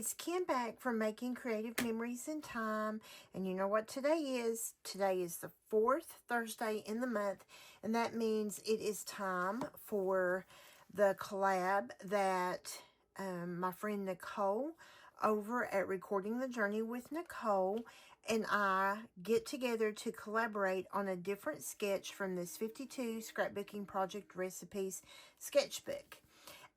it's Kim back from Making Creative Memories in Time. And you know what today is? Today is the 4th Thursday in the month. And that means it is time for the collab that my friend Nicole over at Recording the Journey with Nicole and I get together to collaborate on a different sketch from this 52 Scrapbooking Project Recipes sketchbook.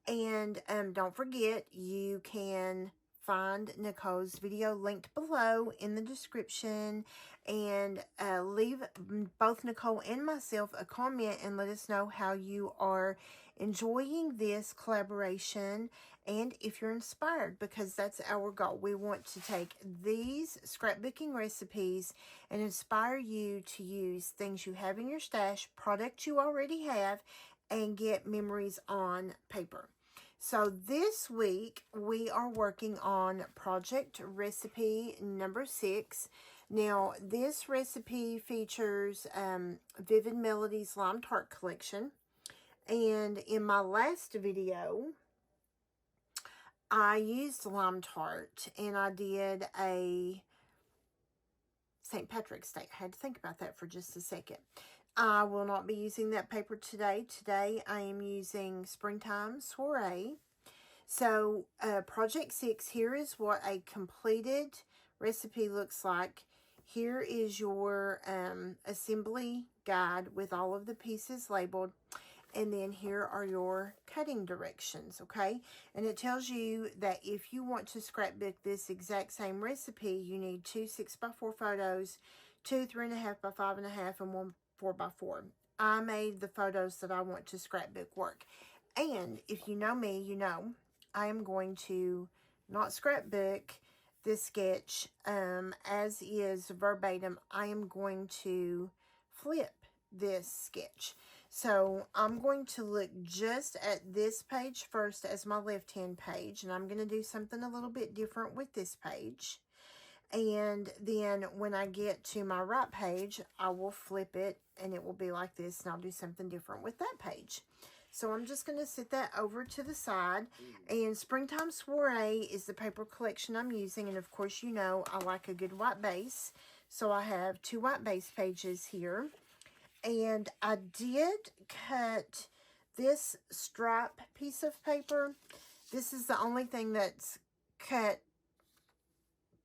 And don't forget, you can find Nicole's video linked below in the description, and leave both Nicole and myself a comment and let us know how you are enjoying this collaboration and if you're inspired, because that's our goal. We want to take these scrapbooking recipes and inspire you to use things you have in your stash, products you already have, and get memories on paper. So this week we are working on project recipe number 6. Now this recipe features Vivid Melodies Lime Tart Collection. And in my last video, I used Lime Tart and I did a St. Patrick's Day. I had to think about that for just a second. I will not be using that paper today. Today I am using Springtime Soiree. So project 6, here is what a completed recipe looks like. Here is your assembly guide with all of the pieces labeled. And then here are your cutting directions, okay? And it tells you that if you want to scrapbook this exact same recipe, you need 2 6x4 photos, 2 3.5 by 5.5, and 1 4x4. I made the photos that I want to scrapbook work. And if you know me, you know I am going to not scrapbook this sketch as is verbatim. I am going to flip this sketch. So I'm going to look just at this page first as my left-hand page, and I'm going to do something a little bit different with this page. And then when I get to my right page, I will flip it and it will be like this, and I'll do something different with that page. So I'm just going to set that over to the side. And Springtime Soiree is the paper collection I'm using. And of course, you know, I like a good white base. So I have 2 white base pages here. And I did cut this stripe piece of paper. This is the only thing that's cut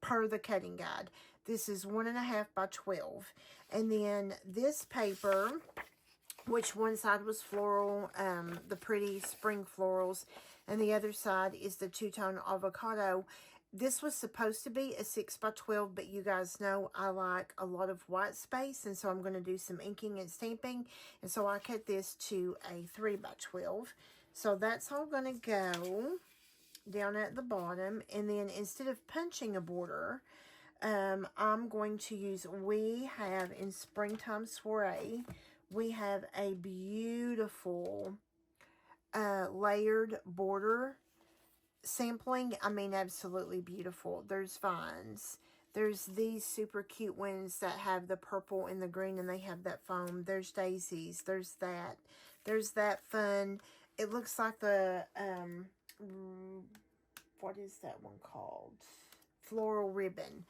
per the cutting guide. This is 1.5 by 12. And then this paper, which one side was floral, the pretty spring florals, and the other side is the two-tone avocado. This was supposed to be a 6 by 12, but you guys know I like a lot of white space, and so I'm going to do some inking and stamping, and so I cut this to a 3 by 12. So that's all going to go down at the bottom, and then instead of punching a border, I'm going to use, we have in Springtime Soiree, we have a beautiful layered border sampling. I mean, absolutely beautiful. There's vines. There's these super cute ones that have the purple and the green, and they have that foam. There's daisies. There's that. There's that fun. It looks like the, what is that one called? Floral ribbon.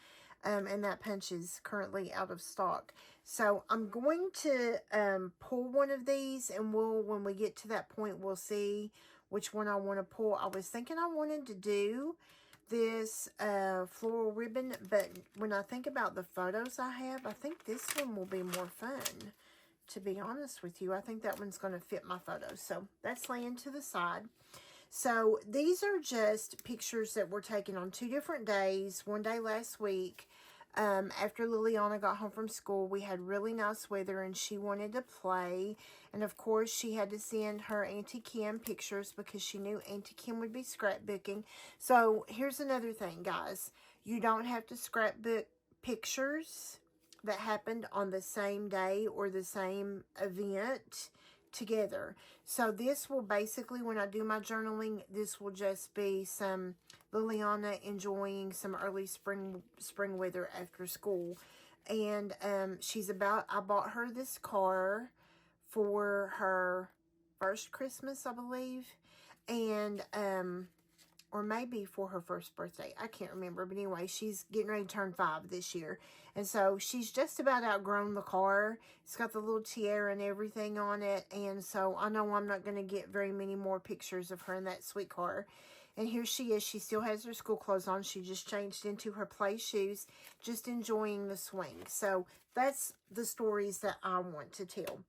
And that punch is currently out of stock. So I'm going to pull one of these, and when we get to that point, we'll see which one I want to pull. I was thinking I wanted to do this floral ribbon, but when I think about the photos I have, I think this one will be more fun, to be honest with you. I think that one's going to fit my photos. So that's laying to the side. So these are just pictures that were taken on 2 different days. One day last week, after Liliana got home from school, we had really nice weather and she wanted to play. And of course, she had to send her Auntie Kim pictures because she knew Auntie Kim would be scrapbooking. So here's another thing, guys. You don't have to scrapbook pictures that happened on the same day or the same event together. So this will basically, when I do my journaling, this will just be some Liliana enjoying some early spring weather after school. And I bought her this car for her first Christmas, I believe. And or maybe for her first birthday. I can't remember. But anyway, she's getting ready to turn 5 this year. And so she's just about outgrown the car. It's got the little tiara and everything on it. And so I know I'm not going to get very many more pictures of her in that sweet car. And here she is. She still has her school clothes on. She just changed into her play shoes, just enjoying the swing. So that's the stories that I want to tell.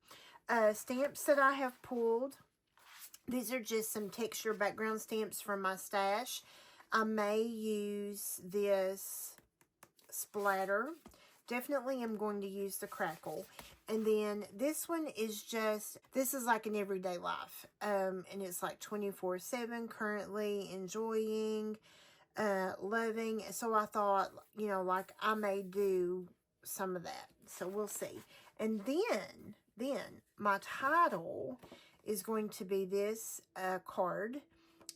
Stamps that I have pulled. These are just some texture background stamps from my stash. I may use this splatter. Definitely am going to use the crackle. And then this one is just, this is like an everyday life. And it's like 24/7, currently enjoying, loving. So I thought, you know, like I may do some of that. So we'll see. And then my title is going to be this card.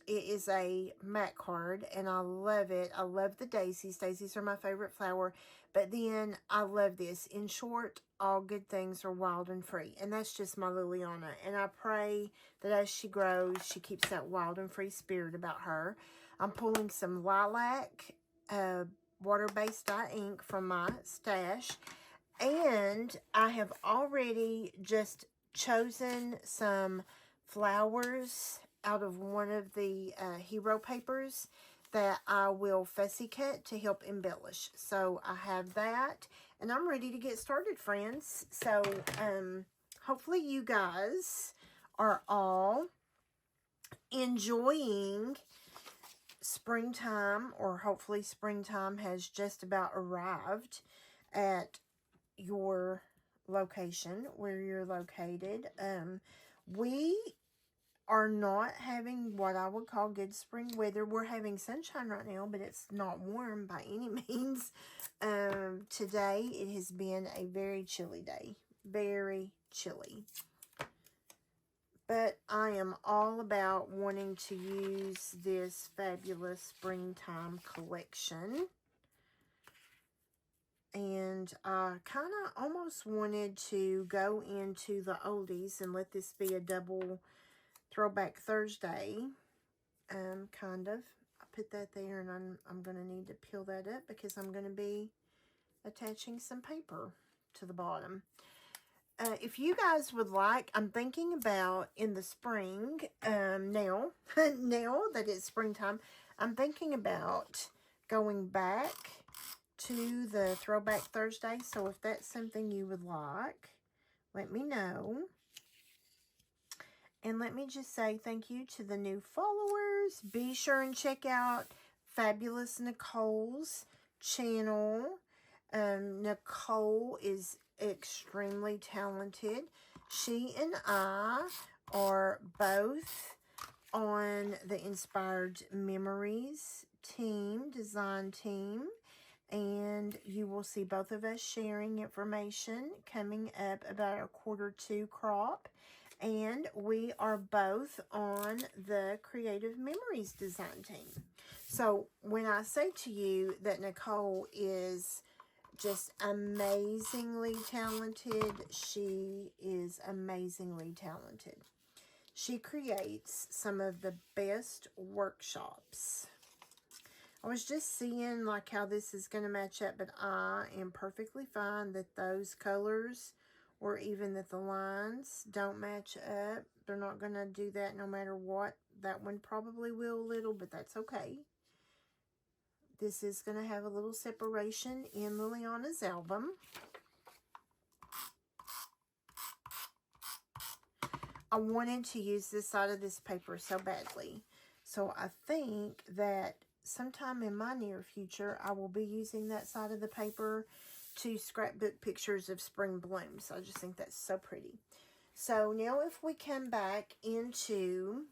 It is a matte card, and I love it. I love the daisies. Daisies are my favorite flower. But then I love this. In short, all good things are wild and free. And that's just my Liliana. And I pray that as she grows, she keeps that wild and free spirit about her. I'm pulling some lilac water-based dye ink from my stash. And I have already just chosen some flowers out of one of the hero papers that I will fussy cut to help embellish. So I have that, and I'm ready to get started, friends. So hopefully you guys are all enjoying springtime, or hopefully springtime has just about arrived at your location, where you're located. We are not having what I would call good spring weather. We're having sunshine right now, but it's not warm by any means. Today, it has been a very chilly day. Very chilly. But I am all about wanting to use this fabulous springtime collection. And I kind of almost wanted to go into the oldies and let this be a double Throwback Thursday, kind of. I put that there, and I'm going to need to peel that up because I'm going to be attaching some paper to the bottom. If you guys would like, I'm thinking about in the spring, now that it's springtime, I'm thinking about going back to the Throwback Thursday. So if that's something you would like, let me know. And let me just say thank you to the new followers. Be sure and check out Fabulous Nicole's channel. Nicole is extremely talented. She and I are both on the Inspired Memories team, design team. And you will see both of us sharing information coming up about our Q2 crop. And we are both on the Creative Memories design team. So when I say to you that Nicole is just amazingly talented, she is amazingly talented. She creates some of the best workshops. I was just seeing like how this is going to match up, but I am perfectly fine that those colors, or even that the lines don't match up. They're not going to do that no matter what. That one probably will a little, but that's okay. This is going to have a little separation in Liliana's album. I wanted to use this side of this paper so badly. So I think that sometime in my near future, I will be using that side of the paper to scrapbook pictures of spring blooms. I just think that's so pretty. So now if we come back into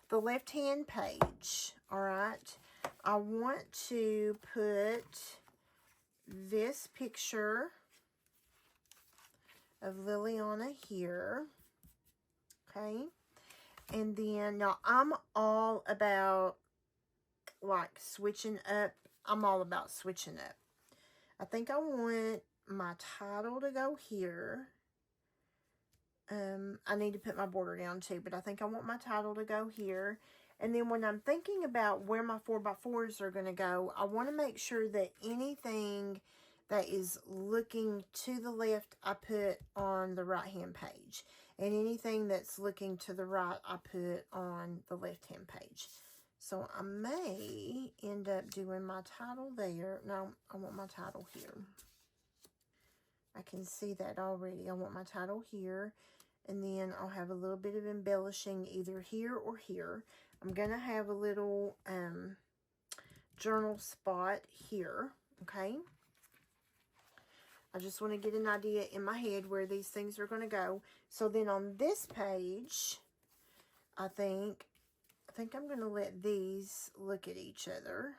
the left-hand page, all right, I want to put this picture of Liliana here, okay? And then, now I'm all about, like, switching up. I'm all about switching up. I think I want my title to go here. I need to put my border down too, but I think I want my title to go here. And then when I'm thinking about where my 4x4s are going to go, I want to make sure that anything that is looking to the left, I put on the right-hand page. And anything that's looking to the right, I put on the left-hand page. So I may end up doing my title there. No, I want my title here. I can see that already. I want my title here. And then I'll have a little bit of embellishing either here or here. I'm going to have a little journal spot here, okay? I just want to get an idea in my head where these things are going to go. So then on this page, I think I'm going to let these look at each other.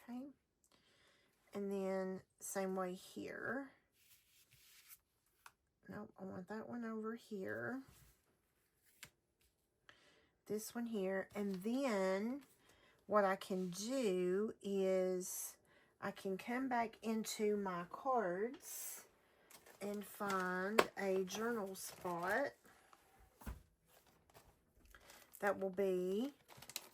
Okay. And then same way here. Nope, I want that one over here. This one here. And then what I can do is I can come back into my cards and find a journal spot that will be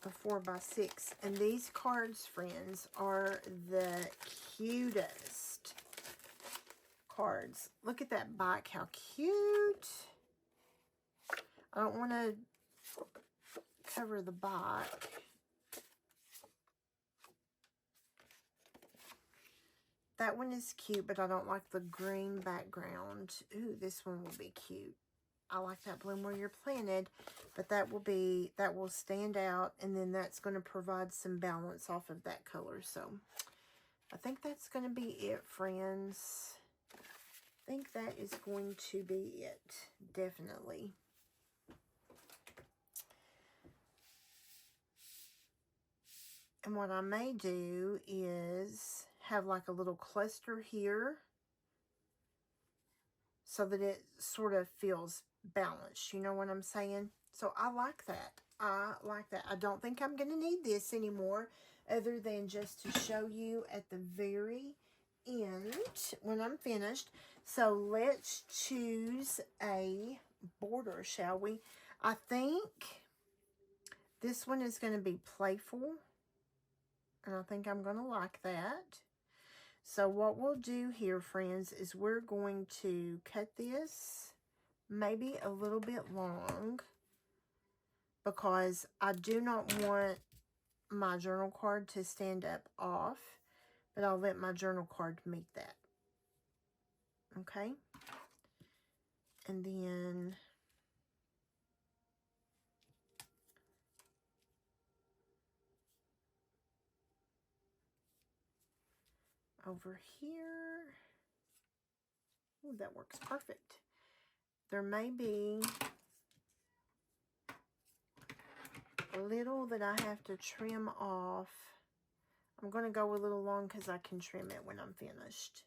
a 4x6. And these cards, friends, are the cutest cards. Look at that back, how cute. I don't want to cover the back. That one is cute, but I don't like the green background. Ooh, this one will be cute. I like that bloom where you're planted, but that will stand out, and then that's going to provide some balance off of that color. So I think that's going to be it, friends. I think that is going to be it, definitely. And what I may do is have like a little cluster here so that it sort of feels balanced. You know what I'm saying? So I like that. I like that. I don't think I'm going to need this anymore other than just to show you at the very end when I'm finished. So let's choose a border, shall we? I think this one is going to be playful. And I think I'm going to like that. So what we'll do here, friends, is we're going to cut this maybe a little bit long because I do not want my journal card to stand up off, but I'll let my journal card meet that. Okay? And then over here, ooh, that works perfect. There may be a little that I have to trim off. I'm going to go a little long because I can trim it when I'm finished.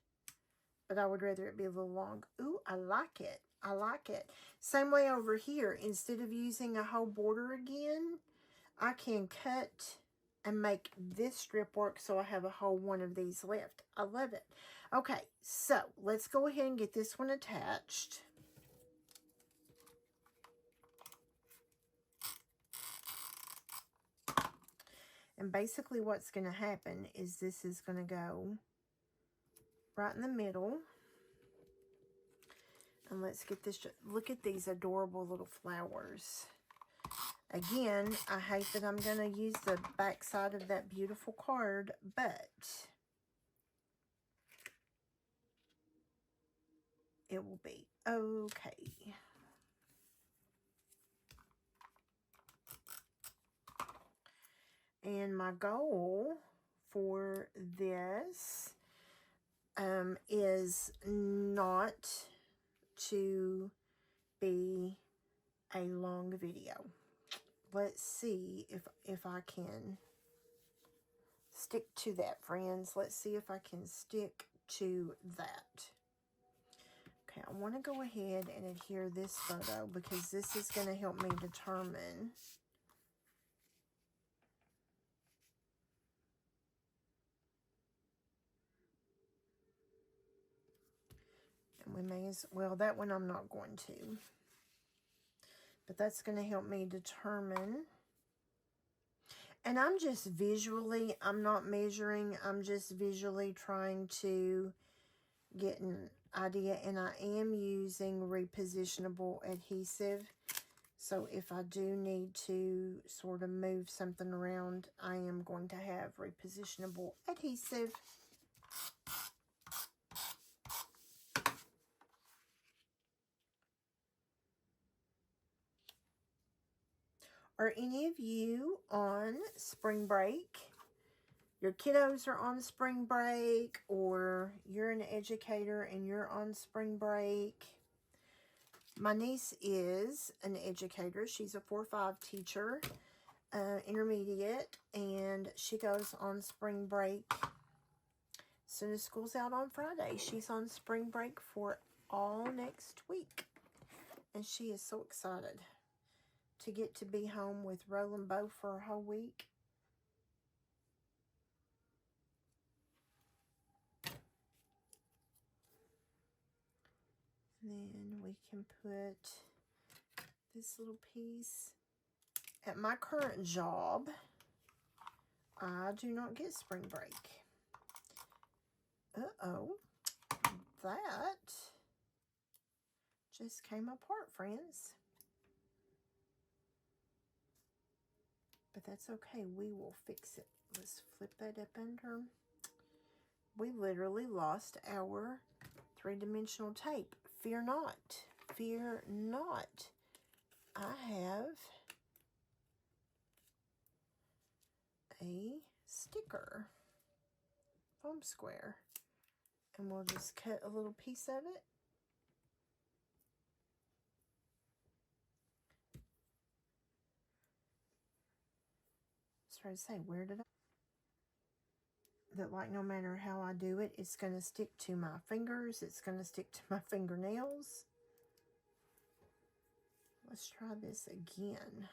But I would rather it be a little long. Ooh, I like it. I like it. Same way over here. Instead of using a whole border again, I can cut and make this strip work so I have a whole one of these left. I love it. Okay, so let's go ahead and get this one attached. And basically what's going to happen is this is going to go right in the middle. And let's get this. Look at these adorable little flowers. Again, I hate that I'm going to use the back side of that beautiful card, but it will be okay. And my goal for this is not to be a long video. Let's see if I can stick to that, friends. Let's see if I can stick to that. Okay, I want to go ahead and adhere this photo because this is going to help me determine and we may as well. That one I'm not going to. But that's going to help me determine. And I'm just visually, I'm not measuring. I'm just visually trying to get an idea. And I am using repositionable adhesive. So if I do need to sort of move something around, I am going to have repositionable adhesive. Are any of you on spring break? Your kiddos are on spring break, or you're an educator and you're on spring break. My niece is an educator. She's a 4-5 teacher, intermediate, and she goes on spring break. As soon as school's out on Friday, she's on spring break for all next week. And she is so excited to get to be home with Roland Bow for a whole week. Then we can put this little piece. At my current job, I do not get spring break. Uh-oh. That just came apart, friends. But that's okay. We will fix it. Let's flip that up under. We literally lost our 3-dimensional tape. Fear not. Fear not. I have a sticker. Foam square. And we'll just cut a little piece of it. Try to say, where did I? That, like, no matter how I do it, it's going to stick to my fingers. It's going to stick to my fingernails. Let's try this again.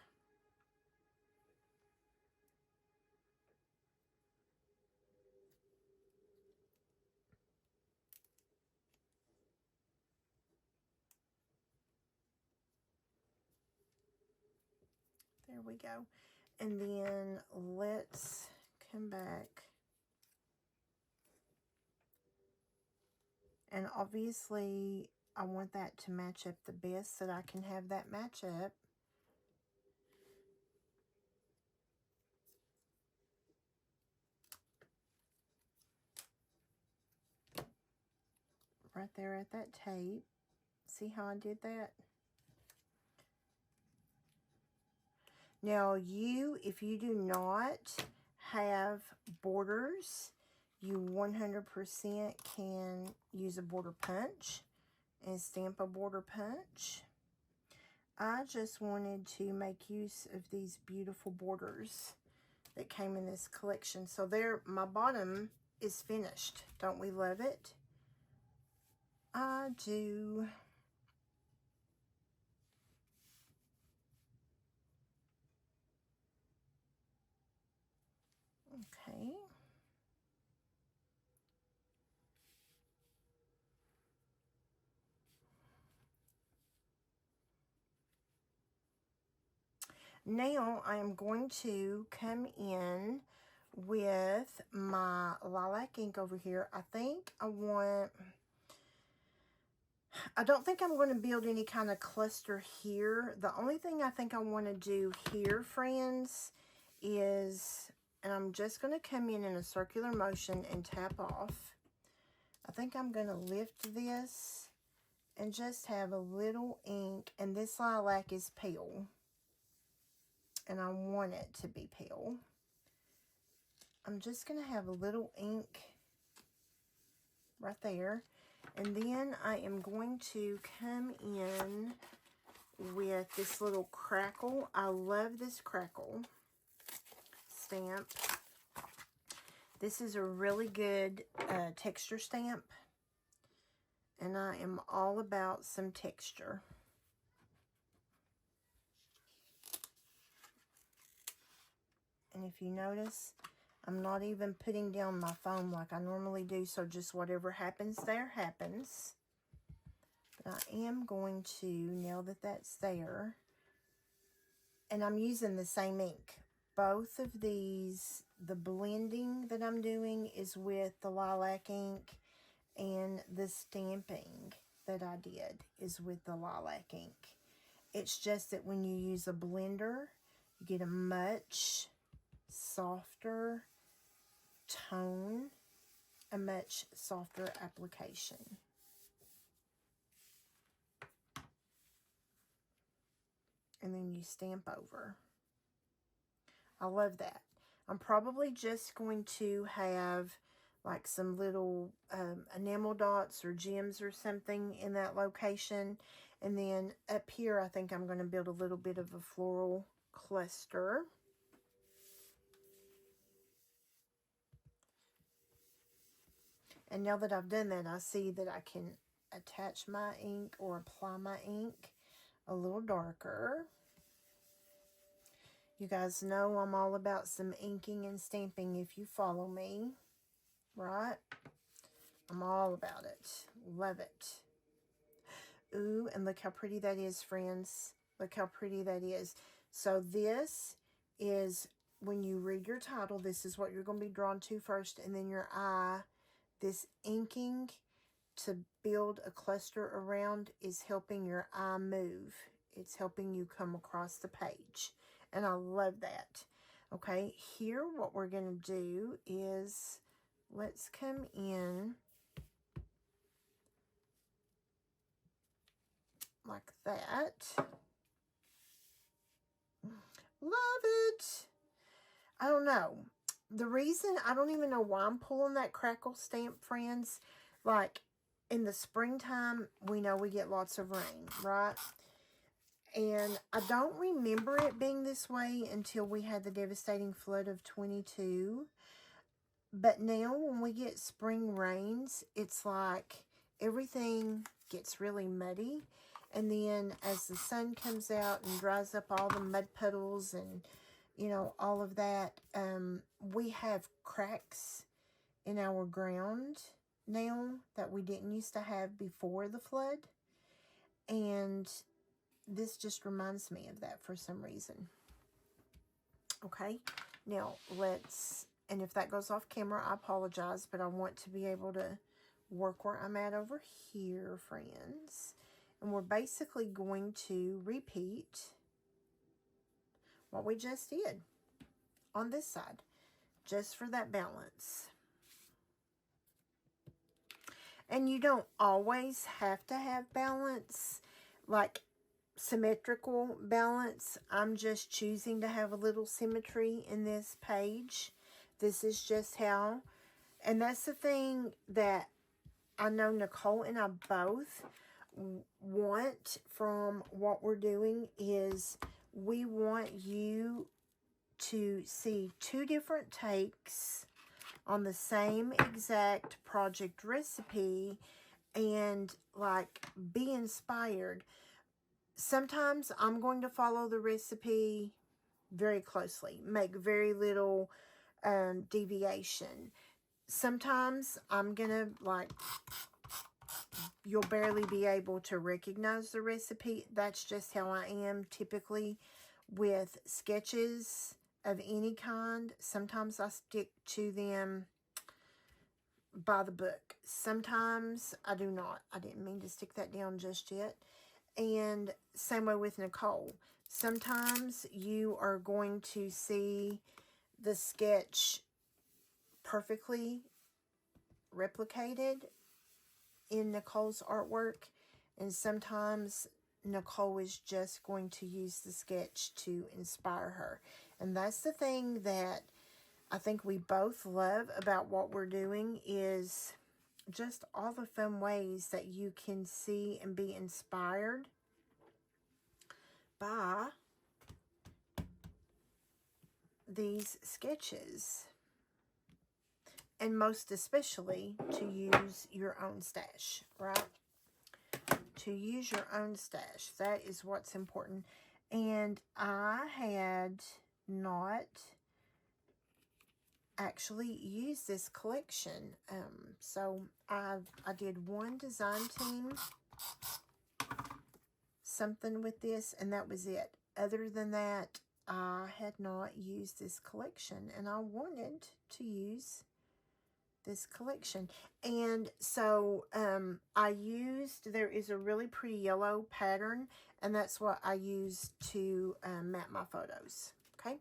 There we go. And then let's come back. And obviously, I want that to match up the best so that I can have that match up. Right there at that tape. See how I did that? Now, if you do not have borders, you 100% can use a border punch and stamp a border punch. I just wanted to make use of these beautiful borders that came in this collection. So there, my bottom is finished. Don't we love it? I do. Okay. Now I am going to come in with my lilac ink over here. I don't think I'm going to build any kind of cluster here. The only thing I think I want to do here, friends, is, and I'm just going to come in a circular motion and tap off. I think I'm going to lift this and just have a little ink, and this lilac is pale. And I want it to be pale. I'm just going to have a little ink right there. And then I am going to come in with this little crackle. I love this crackle stamp. This is a really good texture stamp. And I am all about some texture. And if you notice, I'm not even putting down my foam like I normally do, so just whatever happens there happens. I am going to, now that that's there, and I'm using the same ink. Both of these, the blending that I'm doing is with the lilac ink, and the stamping that I did is with the lilac ink. It's just that when you use a blender, you get a much softer tone, a much softer application. And then you stamp over. I love that. I'm probably just going to have like some little enamel dots or gems or something in that location. And then up here, I think I'm going to build a little bit of a floral cluster. And now that I've done that, I see that I can attach my ink or apply my ink a little darker. You guys know I'm all about some inking and stamping if you follow me, right? I'm all about it. Love it. Ooh, and look how pretty that is, friends. Look how pretty that is. So this is, when you read your title, this is what you're going to be drawn to first, and then your eye. This inking to build a cluster around is helping your eye move. It's helping you come across the page. And I love that. Okay, here what we're going to do is, let's come in like that. Love it. I don't know. The reason, I don't even know why I'm pulling that crackle stamp, friends. Like, in the springtime, we know we get lots of rain, right? And I don't remember it being this way until we had the devastating flood of 22. But now when we get spring rains, it's like everything gets really muddy. And then as the sun comes out and dries up all the mud puddles and, you know, all of that, we have cracks in our ground now that we didn't used to have before the flood. And this just reminds me of that for some reason. Okay, now let's, and if that goes off camera, I apologize, but I want to be able to work where I'm at over here, friends. And we're basically going to repeat what we just did on this side, just for that balance. And you don't always have to have balance, like symmetrical balance. I'm just choosing to have a little symmetry in this page. This is just how, and that's the thing that I know Nicole and I both want from what we're doing, is we want you to see two different takes on the same exact project recipe and like be inspired. Sometimes I'm going to follow the recipe very closely, make very little deviation. Sometimes I'm going to, like, you'll barely be able to recognize the recipe. That's just how I am typically with sketches of any kind. Sometimes I stick to them by the book. Sometimes I do not. I didn't mean to stick that down just yet. And same way with Nicole. Sometimes you are going to see the sketch perfectly replicated in Nicole's artwork, and sometimes Nicole is just going to use the sketch to inspire her. And that's the thing that I think we both love about what we're doing, is just all the fun ways that you can see and be inspired by these sketches. And most especially to use your own stash, right? To use your own stash. That is what's important. And I had not actually used this collection. So I did one design team something with this, and that was it. Other than that, I had not used this collection, and I wanted to use this collection. And so there is a really pretty yellow pattern, and that's what I use to map my photos. Okay,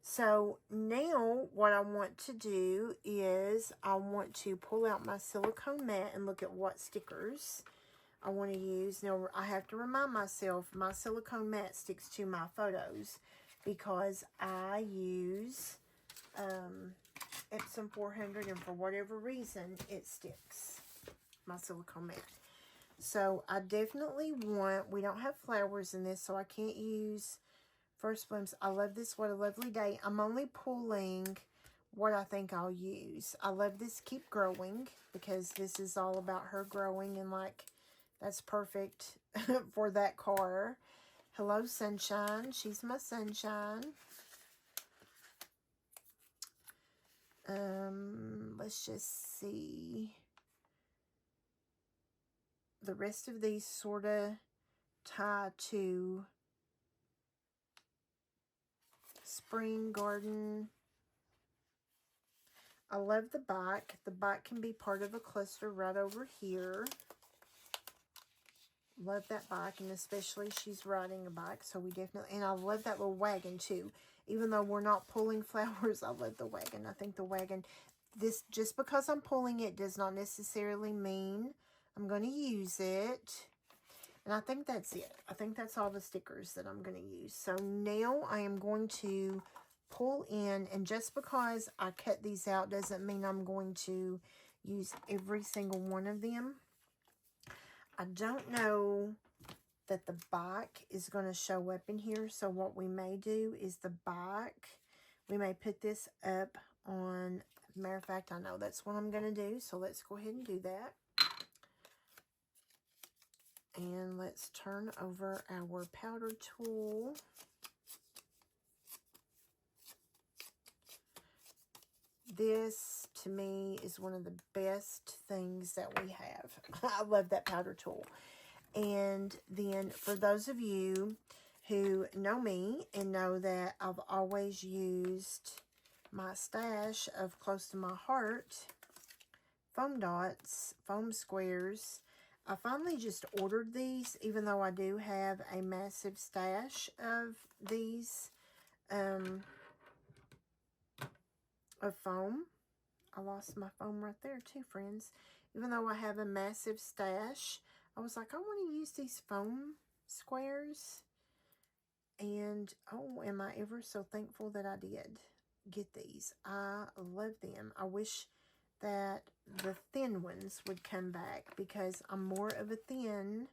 so now what I want to do is I want to pull out my silicone mat and look at what stickers I want to use. Now I have to remind myself my silicone mat sticks to my photos because I use Epsom 400, and for whatever reason it sticks, my silicone mat. So I definitely want, we don't have flowers in this, so I can't use First Blooms. I love this What a Lovely Day. I'm only pulling what I think I'll use. I love this Keep Growing because this is all about her growing, and like that's perfect for that car. Hello Sunshine, she's my sunshine. Let's just see. The rest of these sort of tie to Spring Garden. I love the bike. The bike can be part of a cluster right over here. Love that bike, and especially she's riding a bike, so we definitely, and I love that little wagon too. Even though we're not pulling flowers, I love the wagon. I think the wagon, this, just because I'm pulling it does not necessarily mean I'm going to use it. And I think that's it. I think that's all the stickers that I'm going to use. So now I am going to pull in, and just because I cut these out doesn't mean I'm going to use every single one of them. I don't know that the bike is going to show up in here, so what we may do is the bike, we may put this up on, matter of fact, I know that's what I'm going to do, so let's go ahead and do that. And let's turn over our powder tool. This, to me, is one of the best things that we have. I love that powder tool. And then, for those of you who know me and know that I've always used my stash of Close to My Heart foam dots, foam squares, I finally just ordered these, even though I do have a massive stash of these, of foam. I lost my foam right there too, friends. Even though I have a massive stash, I was like, I want to use these foam squares. And, oh, am I ever so thankful that I did get these. I love them. I wish that the thin ones would come back because I'm more of a thin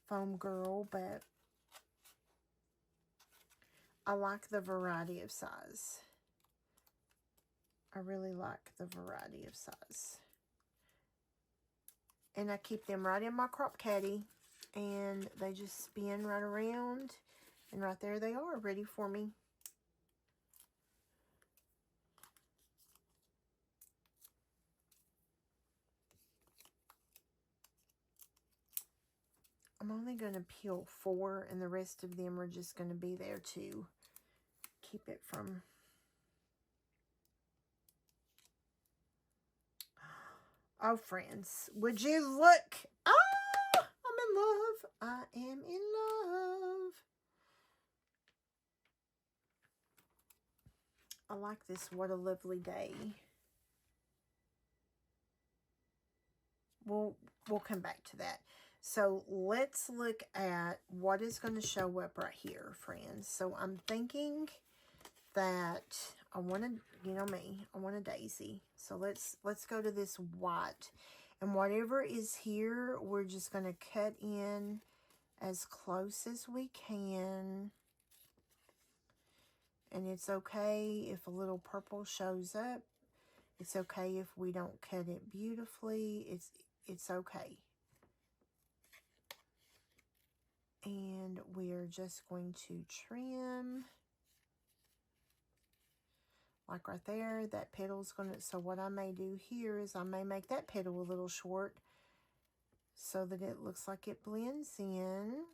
foam girl, but I like the variety of size. I really like the variety of size. And I keep them right in my crop caddy, and they just spin right around, and right there they are, ready for me. I'm only going to peel 4, and the rest of them are just going to be there to keep it from... Oh, friends, would you look? Ah, I'm in love. I am in love. I like this What a Lovely Day. We'll come back to that. So let's look at what is going to show up right here, friends. So I'm thinking that I want to, you know me, I want a daisy. So let's go to this white. And whatever is here, we're just going to cut in as close as we can. And it's okay if a little purple shows up. It's okay if we don't cut it beautifully. It's okay. And we're just going to trim. Like right there, that petal's going to... So what I may do here is I may make that petal a little short so that it looks like it blends in.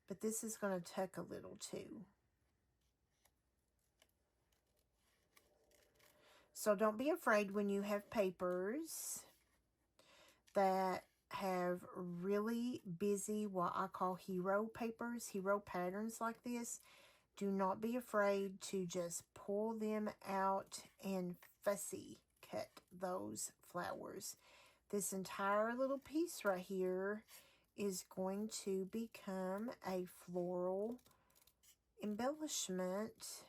but this is going to tuck a little too. So don't be afraid when you have papers that have really busy, what I call hero papers, hero patterns like this. Do not be afraid to just pull them out and fussy cut those flowers. This entire little piece right here is going to become a floral embellishment.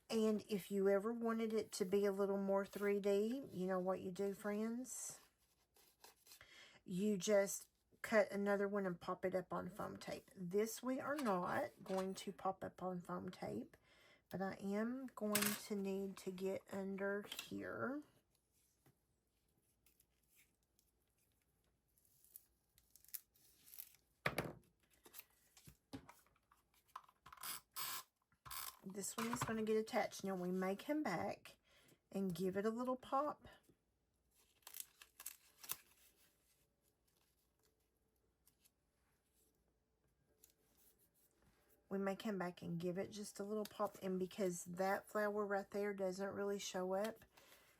And if you ever wanted it to be a little more 3D, you know what you do, friends? You just cut another one and pop it up on foam tape. This we are not going to pop up on foam tape, but I am going to need to get under here. This one is going to get attached. Now we may come back and give it a little pop. We may come back and give it just a little pop. And because that flower right there doesn't really show up,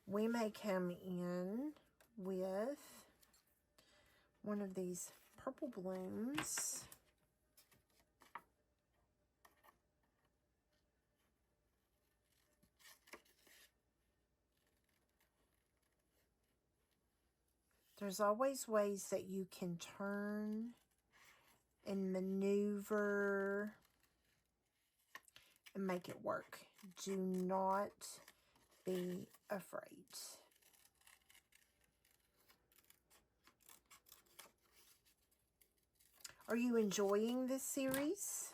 we may come in with one of these purple blooms. There's always ways that you can turn and maneuver and make it work. Do not be afraid. Are you enjoying this series?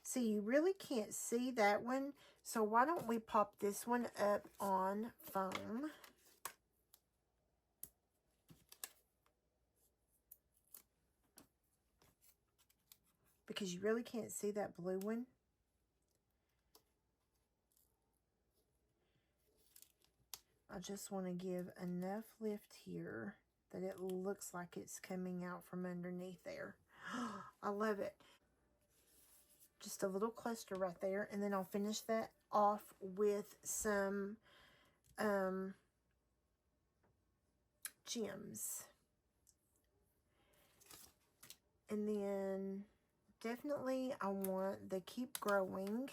See, you really can't see that one, so why don't we pop this one up on foam? Because you really can't see that blue one. I just want to give enough lift here that it looks like it's coming out from underneath there. I love it. Just a little cluster right there, and then I'll finish that off with some gems. And then definitely I want the Keep Growing.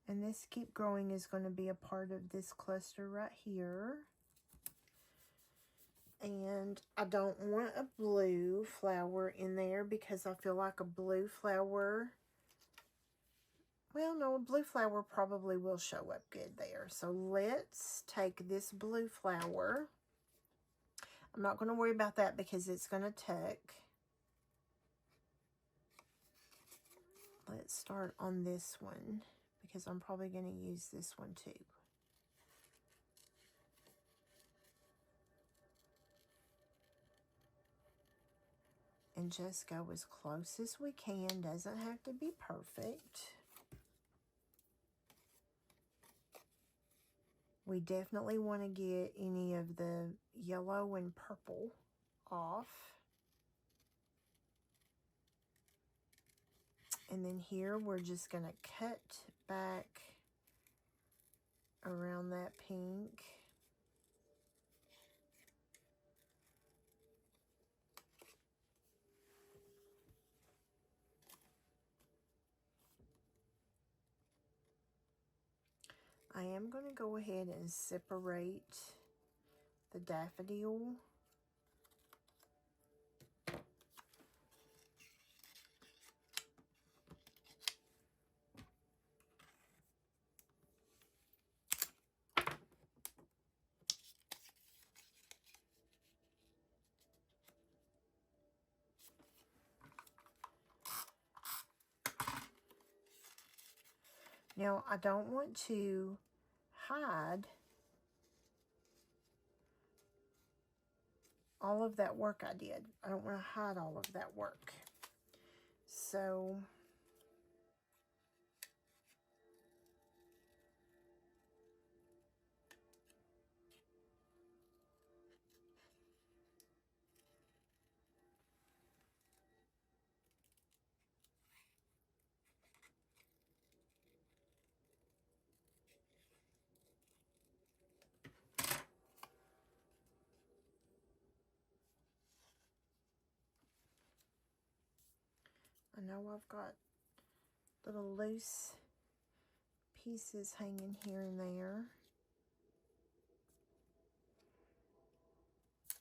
And this Keep Growing is going to be a part of this cluster right here. And I don't want a blue flower in there because I feel like a blue flower, well, no, a blue flower probably will show up good there. So let's take this blue flower. I'm not going to worry about that because it's going to tuck. Let's start on this one because I'm probably going to use this one too. And just go as close as we can. Doesn't have to be perfect. We definitely want to get any of the yellow and purple off. And then here we're just going to cut back around that pink. I am going to go ahead and separate the daffodil. Now, I don't want to hide all of that work I did. I don't want to hide all of that work. So, know I've got little loose pieces hanging here and there.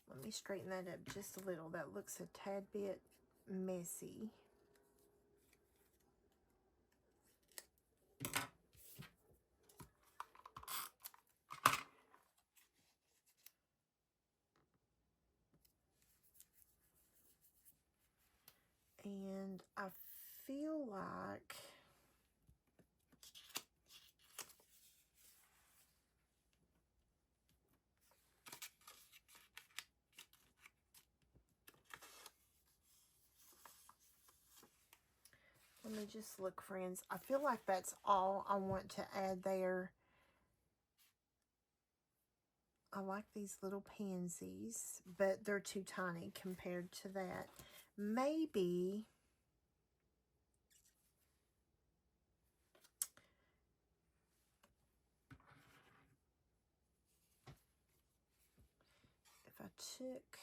Let me straighten that up just a little. That looks a tad bit messy. And I feel like let me just look, friends. I feel like that's all I want to add there. I like these little pansies, but they're too tiny compared to that. Maybe if I took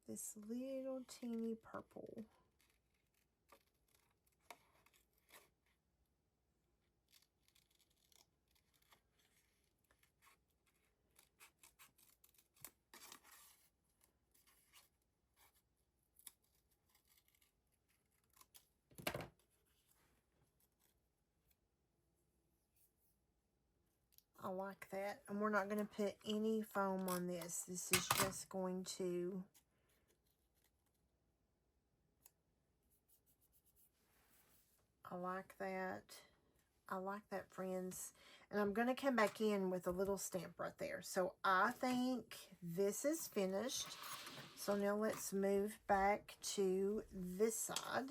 this little teeny purple, I like that. And we're not going to put any foam on this. This is just going to... I like that. I like that, friends. And I'm going to come back in with a little stamp right there. So I think this is finished. So now let's move back to this side.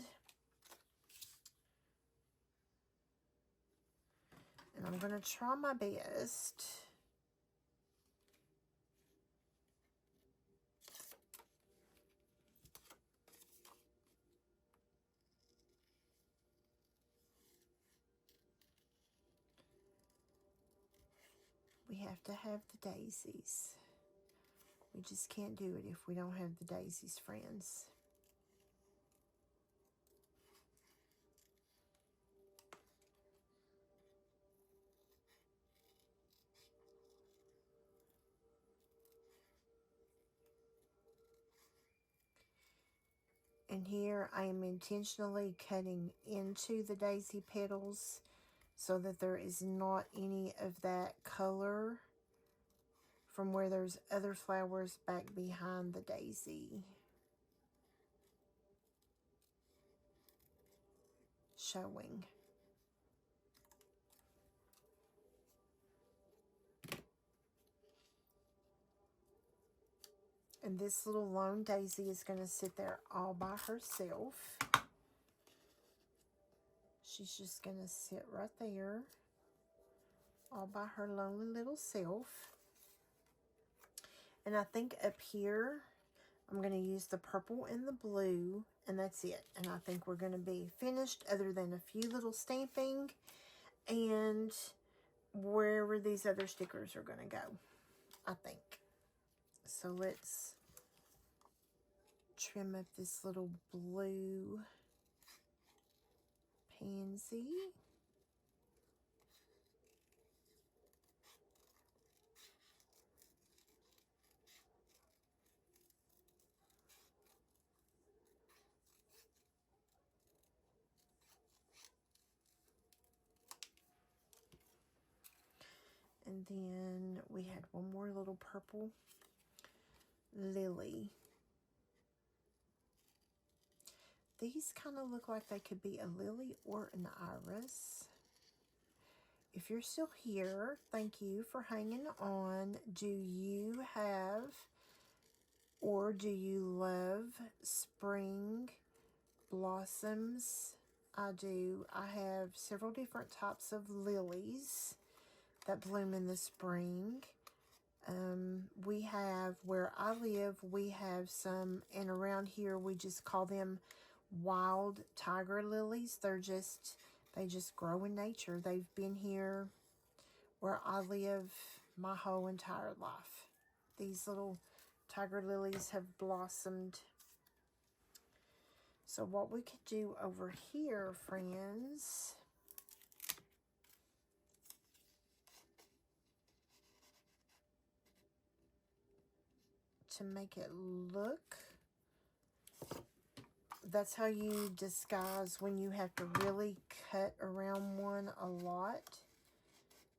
And I'm going to try my best we have to have the daisies. We just can't do it if we don't have the daisies, friends. And here I am intentionally cutting into the daisy petals so that there is not any of that color from where there's other flowers back behind the daisy showing. And this little lone daisy is going to sit there all by herself. She's just going to sit right there all by her lonely little self. And I think up here, I'm going to use the purple and the blue, and that's it. And I think we're going to be finished other than a few little stamping and wherever these other stickers are going to go, I think. So let's trim up this little blue pansy. And then we had one more little purple lily. These kind of look like they could be a lily or an iris. If you're still here, thank you for hanging on. Do you have or do you love spring blossoms? I do. I have several different types of lilies that bloom in the spring. We have, where I live, we have some, and around here we just call them wild tiger lilies. They just grow in nature. They've been here where I live my whole entire life. These little tiger lilies have blossomed So what we could do over here, friends, to make it look, that's how you disguise when you have to really cut around one a lot.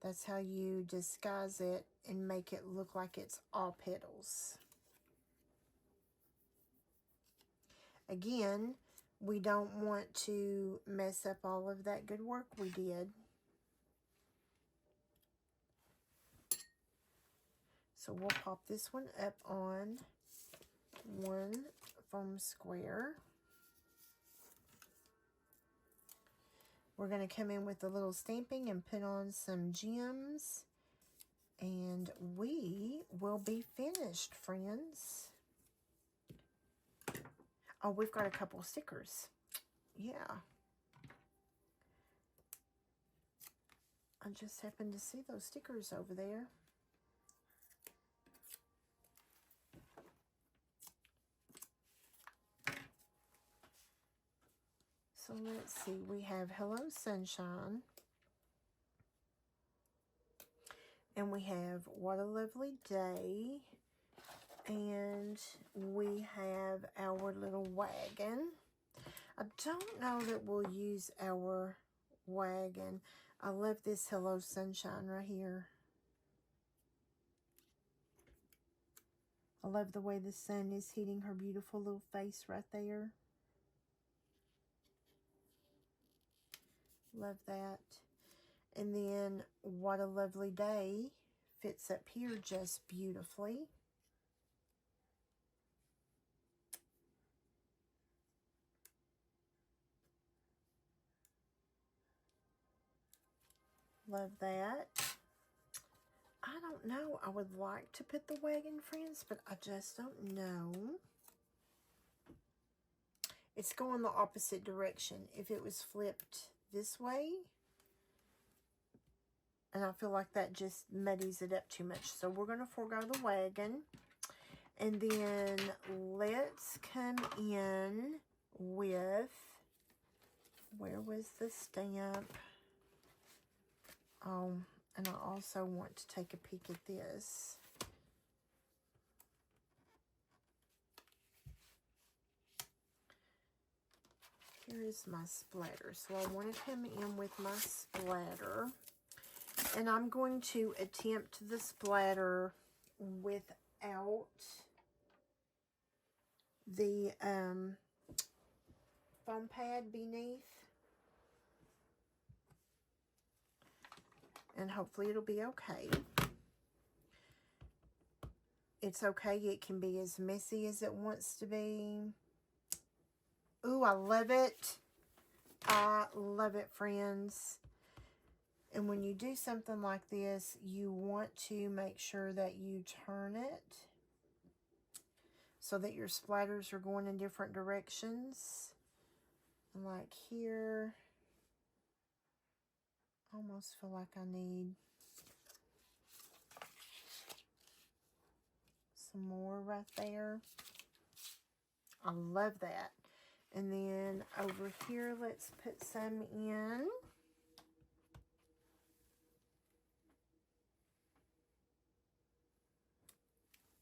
That's how you disguise it and make it look like it's all petals. Again, we don't want to mess up all of that good work we did. So we'll pop this one up on one foam square. We're going to come in with a little stamping and put on some gems. And we will be finished, friends. Oh, we've got a couple stickers. Yeah. I just happened to see those stickers over there. So let's see. We have Hello Sunshine. And we have What a Lovely Day. And we have our little wagon. I don't know that we'll use our wagon. I love this Hello Sunshine right here. I love the way the sun is hitting her beautiful little face right there. Love that. And then What a Lovely Day fits up here just beautifully. Love that. I don't know. I would like to put the wagon, friends, but I just don't know. It's going the opposite direction. If it was flipped this way, and I feel like that just muddies it up too much. So we're going to forego the wagon. And then let's come in with, where was the stamp? Oh, and I also want to take a peek at this. Here is my splatter. So I want to come in with my splatter. And I'm going to attempt the splatter without the foam pad beneath. And hopefully it'll be okay. It's okay. It can be as messy as it wants to be. Ooh, I love it. I love it, friends. And when you do something like this, you want to make sure that you turn it so that your splatters are going in different directions. Like here, I almost feel like I need some more right there. I love that. And then over here, let's put some in.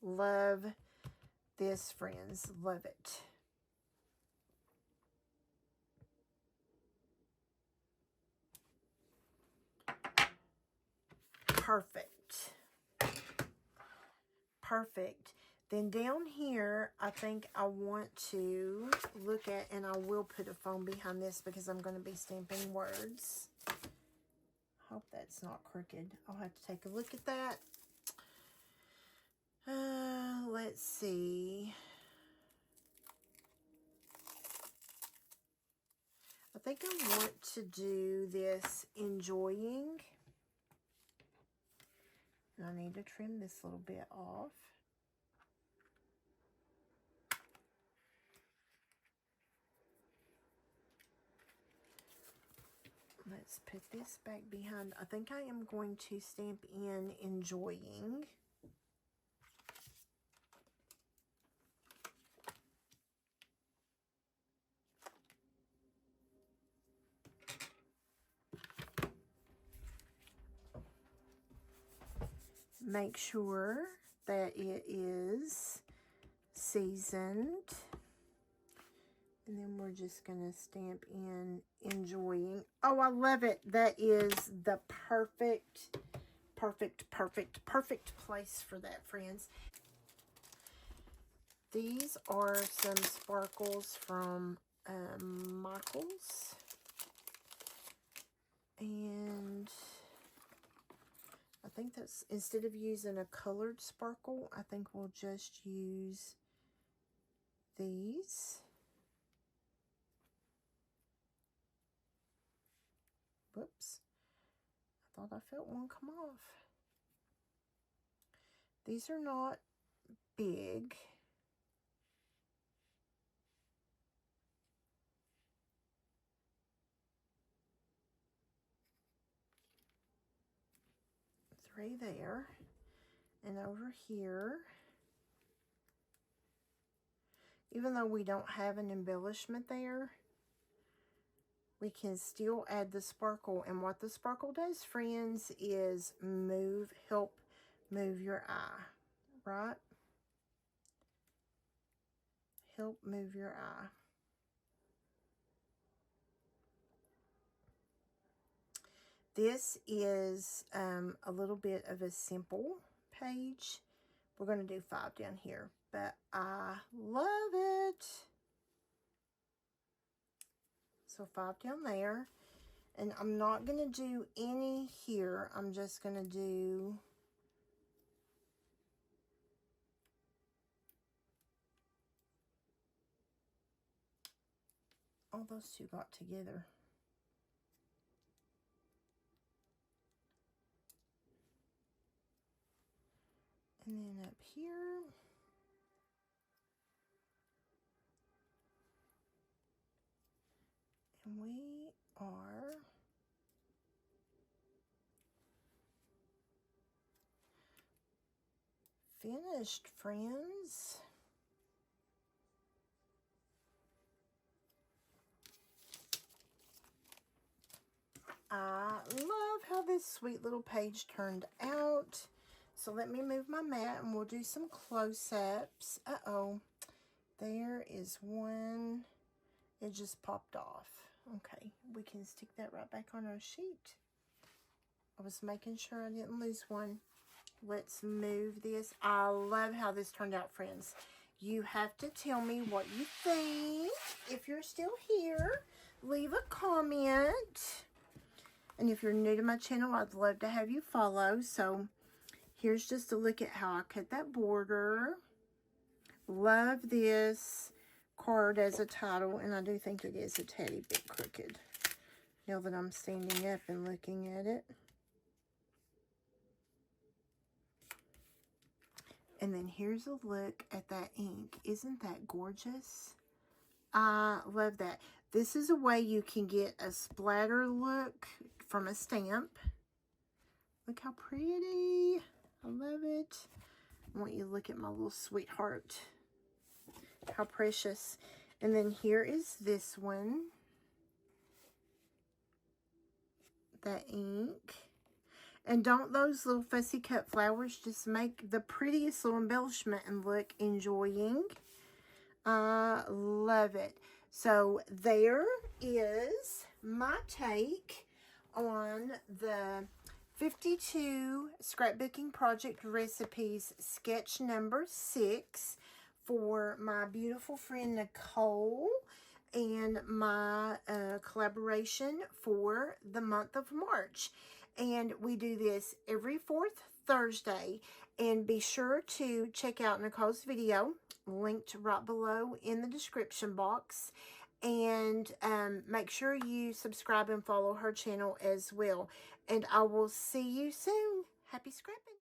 Love this, friends. Love it. Perfect. Perfect. Then down here, I think I want to look at, and I will put a foam behind this because I'm going to be stamping words. Hope that's not crooked. I'll have to take a look at that. Let's see. I think I want to do this enjoying. And I need to trim this little bit off. Let's put this back behind. I think I am going to stamp in enjoying. make sure that it is seasoned. And then we're just going to stamp in enjoying. Oh, I love it. That is the perfect place for that, friends. These are some sparkles from Michael's. And I think that's, instead of using a colored sparkle, I think we'll just use these. Whoops. I thought I felt one come off. These are not big. Three there. And over here, even though we don't have an embellishment there, we can still add the sparkle. And what the sparkle does, friends, is help move your eye, right? Help move your eye. This is a little bit of a simple page. We're going to do 5 down here, but I love it. So 5 down there. And I'm not going to do any here. I'm just going to do all those two got together. And then up here. And we are finished, friends. I love how this sweet little page turned out. So let me move my mat and we'll do some close-ups. Uh-oh. There is one. It just popped off. Okay, we can stick that right back on our sheet. I was making sure I didn't lose one. Let's move this. I love how this turned out, friends. You have to tell me what you think. If you're still here, leave a comment. And if you're new to my channel, I'd love to have you follow. So here's just a look at how I cut that border. Love this card as a title, and I do think it is a teddy bit crooked now that I'm standing up and looking at it. And then here's a look at that ink. Isn't that gorgeous? I love that. This is a way you can get a splatter look from a stamp. Look how pretty. I love it. I want you to look at my little sweetheart. How precious. And then here is this one. That ink. And don't those little fussy cut flowers just make the prettiest little embellishment and look enjoying? I love it. So there is my take on the 52 Scrapbooking Project Recipes sketch number 6 for my beautiful friend Nicole and my collaboration for the month of March. And we do this every 4th Thursday. And be sure to check out Nicole's video, linked right below in the description box. And make sure you subscribe and follow her channel as well. And I will see you soon. Happy scrapping.